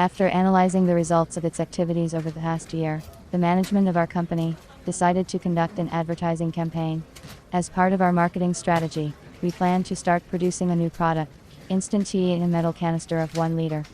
After analyzing the results of its activities over the past year, the management of our company decided to conduct an advertising campaign. As part of our marketing strategy, we plan to start producing a new product, instant tea in a metal canister of 1 liter.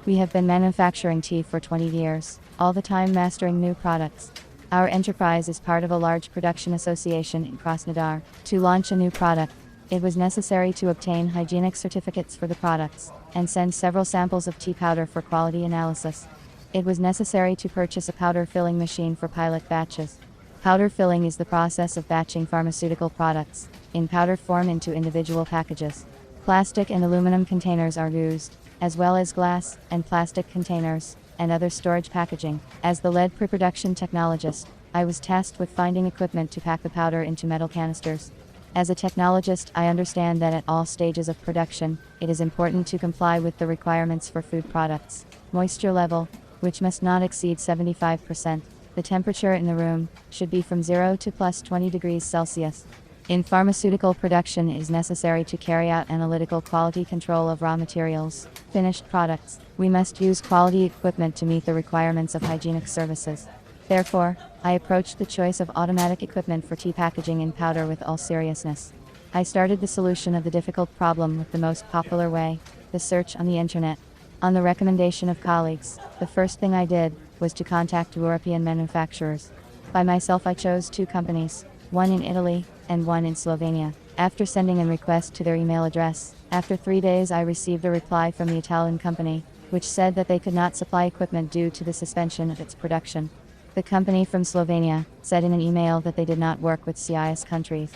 We have been manufacturing tea for 20 years, all the time mastering new products. Our enterprise is part of a large production association in Krasnodar. To launch a new product, it was necessary to obtain hygienic certificates for the products and send several samples of tea powder for quality analysis. It was necessary to purchase a powder filling machine for pilot batches. Powder filling is the process of batching pharmaceutical products in powder form into individual packages. Plastic and aluminum containers are used, as well as glass and plastic containers and other storage packaging. As the lead pre-production technologist, I was tasked with finding equipment to pack the powder into metal canisters. As a technologist, I understand that at all stages of production, it is important to comply with the requirements for food products. Moisture level, which must not exceed 75%. The temperature in the room should be from 0 to plus 20 degrees Celsius. In pharmaceutical production, it is necessary to carry out analytical quality control of raw materials, finished products. We must use quality equipment to meet the requirements of hygienic services. Therefore, I approached the choice of automatic equipment for tea packaging in powder with all seriousness. I started the solution of the difficult problem with the most popular way, the search on the internet. On the recommendation of colleagues, the first thing I did was to contact European manufacturers. By myself, I chose 2 companies, one in Italy and one in Slovenia. After sending a request to their email address, after 3 days I received a reply from the Italian company, which said that they could not supply equipment due to the suspension of its production. The company from Slovenia said in an email that they did not work with CIS countries.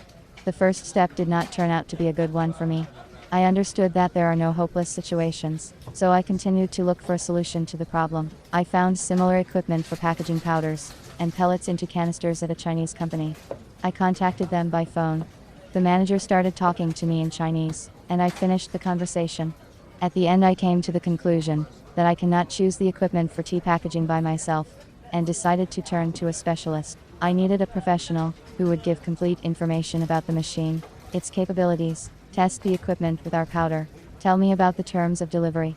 The first step did not turn out to be a good one for me. I understood that there are no hopeless situations, so I continued to look for a solution to the problem. I found similar equipment for packaging powders and pellets into canisters at a Chinese company. I contacted them by phone. The manager started talking to me in Chinese, and I finished the conversation. At the end, I came to the conclusion that I cannot choose the equipment for tea packaging by myself, and decided to turn to a specialist. I needed a professional who would give complete information about the machine, its capabilities, test the equipment with our powder, tell me about the terms of delivery.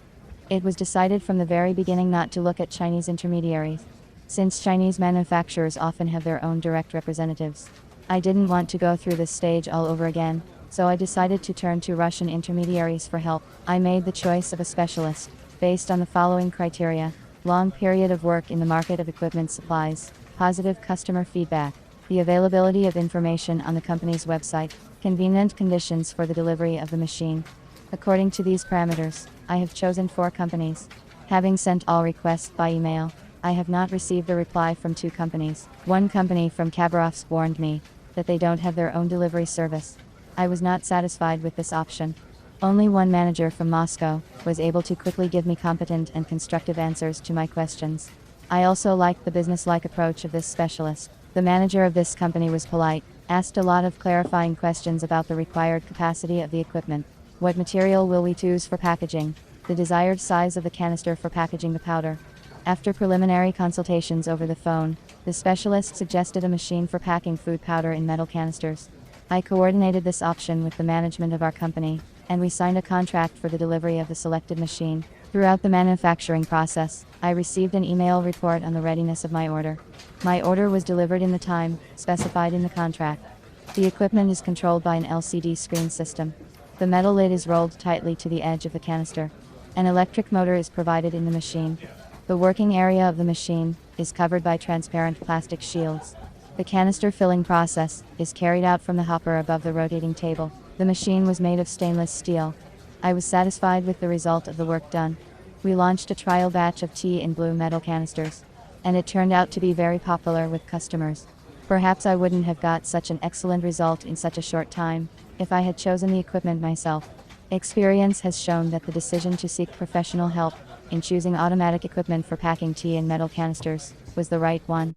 It was decided from the very beginning not to look at Chinese intermediaries, since Chinese manufacturers often have their own direct representatives. I didn't want to go through this stage all over again, so I decided to turn to Russian intermediaries for help. I made the choice of a specialist, based on the following criteria: long period of work in the market of equipment supplies, positive customer feedback, the availability of information on the company's website, convenient conditions for the delivery of the machine. According to these parameters, I have chosen 4 companies. Having sent all requests by email, I have not received a reply from 2 companies. One company from Khabarovsk warned me that they don't have their own delivery service. I was not satisfied with this option. Only one manager from Moscow was able to quickly give me competent and constructive answers to my questions. I also liked the business-like approach of this specialist. The manager of this company was polite, asked a lot of clarifying questions about the required capacity of the equipment. What material will we choose for packaging? The desired size of the canister for packaging the powder. After preliminary consultations over the phone, the specialist suggested a machine for packing food powder in metal canisters. I coordinated this option with the management of our company, and we signed a contract for the delivery of the selected machine. Throughout the manufacturing process, I received an email report on the readiness of my order. My order was delivered in the time specified in the contract. The equipment is controlled by an LCD screen system. The metal lid is rolled tightly to the edge of the canister. An electric motor is provided in the machine. The working area of the machine is covered by transparent plastic shields. The canister filling process is carried out from the hopper above the rotating table. The machine was made of stainless steel. I was satisfied with the result of the work done. We launched a trial batch of tea in blue metal canisters, and it turned out to be very popular with customers. Perhaps I wouldn't have got such an excellent result in such a short time if I had chosen the equipment myself. Experience has shown that the decision to seek professional help in choosing automatic equipment for packing tea in metal canisters was the right one.